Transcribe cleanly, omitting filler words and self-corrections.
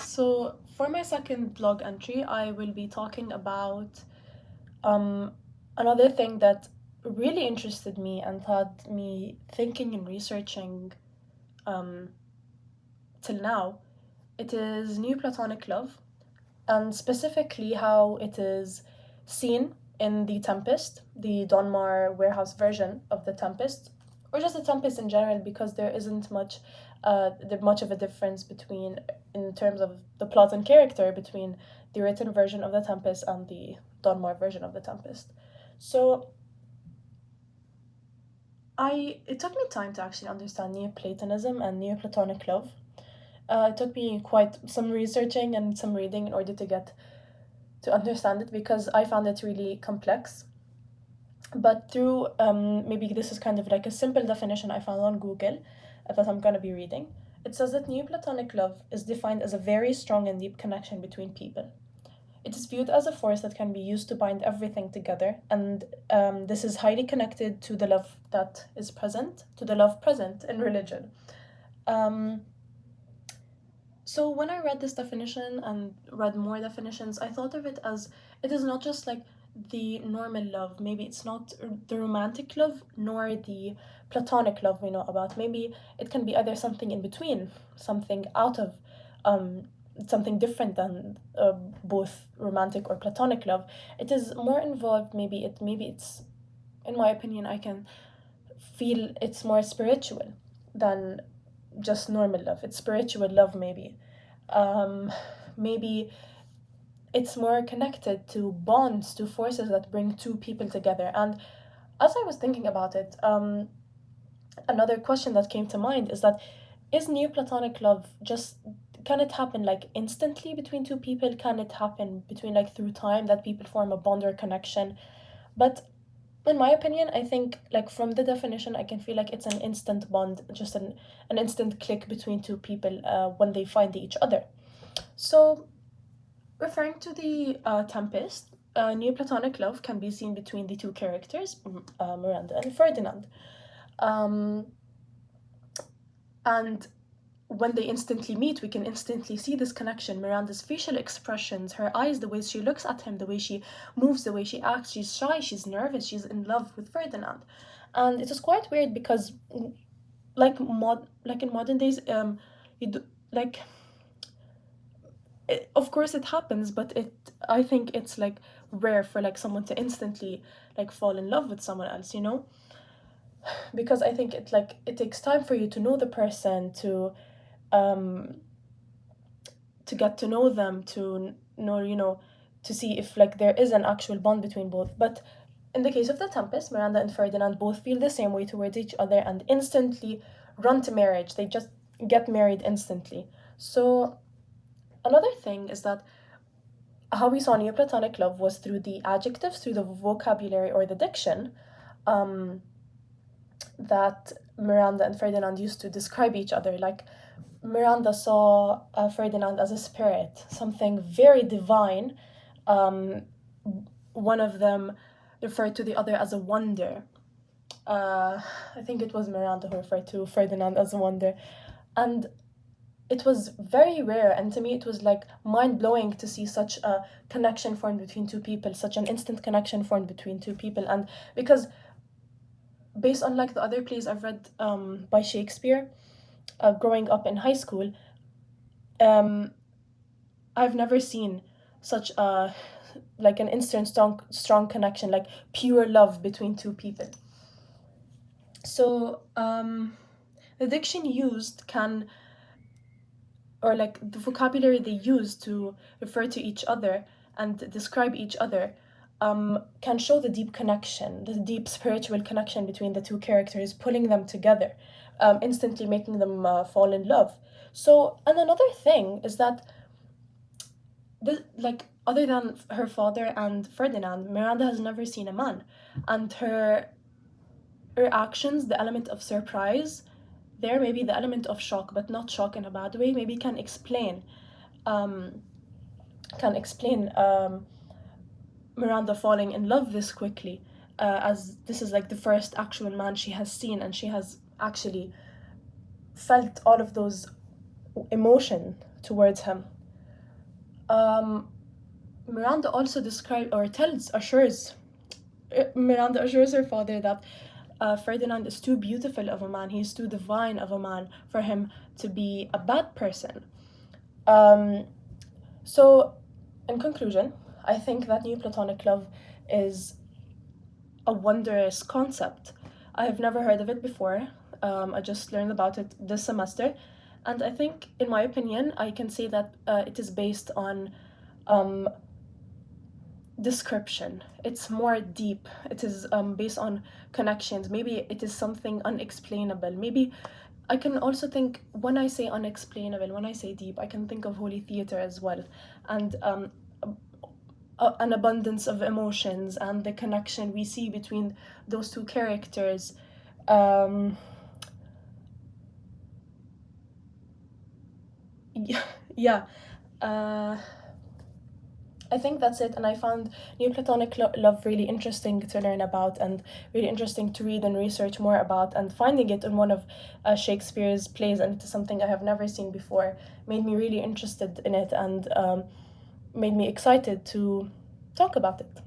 So, for my second blog entry, I will be talking about um, another thing that really interested me and had me thinking and researching um, till now. It is Neoplatonic love, and specifically how it is seen in the Tempest, the Donmar warehouse version of the Tempest, or just the Tempest in general, because there isn't much of a difference between, in terms of the plot and character, between the written version of the Tempest and the Donmar version of the Tempest. So it took me time to actually understand Neoplatonism and Neoplatonic love. It took me quite some researching and some reading in order to understand it because I found it really complex. But through maybe this is kind of like a simple definition I found on Google that I'm going to be reading. It says that Neoplatonic love is defined as a very strong and deep connection between people. It is viewed as a force that can be used to bind everything together, and this is highly connected to the love that is present, to the love present in religion. Um, so when I read this definition and read more definitions, I thought of it as it is not just like the normal love. Maybe it's not the romantic love nor the platonic love we know about. Maybe it can be either something in between, something out of um, something different than both romantic or platonic love. It is more involved. Maybe it's in my opinion, I can feel it's more spiritual than just normal love. It's spiritual love, maybe. Um, Maybe it's more connected to bonds, to forces that bring two people together. And as I was thinking about it, another question that came to mind is that is Neoplatonic love just can it happen like instantly between two people? Can it happen between like through time that people form a bond or connection? But in my opinion, I think like from the definition, I can feel like it's an instant bond, just an instant click between two people when they find each other. So, referring to the Tempest, Neoplatonic love can be seen between the two characters, Miranda and Ferdinand. Um, and when they instantly meet, we can instantly see this connection. Miranda's facial expressions, her eyes, the way she looks at him, the way she moves, the way she acts. She's shy, she's nervous, she's in love with Ferdinand. And it is quite weird because, like in modern days, you do, like of course it happens, but I think it's like rare for like someone to instantly like fall in love with someone else, because I think it takes time for you to know the person, um to get to know them, to know, to see if like there is an actual bond between both. But in the case of the Tempest, Miranda and Ferdinand both feel the same way towards each other and instantly run to marriage. They just get married instantly. So another thing is that how we saw Neoplatonic love was through the adjectives, through the vocabulary or the diction that Miranda and Ferdinand used to describe each other. Like Miranda saw Ferdinand as a spirit, something very divine. Um, One of them referred to the other as a wonder. I think it was Miranda who referred to Ferdinand as a wonder. And it was very rare, and to me it was like mind-blowing to see such a connection formed between two people, such an instant connection formed between two people. And because based on like the other plays I've read by Shakespeare, growing up in high school, um, I've never seen such a like an instant strong connection, like pure love between two people. So the diction used can, or like the vocabulary they use to refer to each other and describe each other, can show the deep connection, the deep spiritual connection between the two characters, pulling them together, instantly making them fall in love. So, and another thing is that this, like, other than her father and Ferdinand, Miranda has never seen a man, and her actions, the element of surprise, there maybe the element of shock, but not shock in a bad way, maybe um, can explain Miranda falling in love this quickly, as this is like the first actual man she has seen, and she has actually felt all of those emotion towards him. Um, Miranda also describes or Miranda assures her father that Ferdinand is too beautiful of a man, he's too divine of a man for him to be a bad person. Um, so, in conclusion, I think that Neoplatonic love is a wondrous concept. I have never heard of it before. I just learned about it this semester. And I think, in my opinion, I can say that it is based on um, description. It's more deep. It is based on connections. Maybe it is something unexplainable. Maybe I can also think, when I say unexplainable, when I say deep, I can think of Holy Theater as well. And an abundance of emotions and the connection we see between those two characters. Um, yeah, yeah. Uh, I think that's it, and I found Neoplatonic love really interesting to learn about and really interesting to read and research more about. And finding it in one of Shakespeare's plays, and it is something I have never seen before, made me really interested in it and made me excited to talk about it.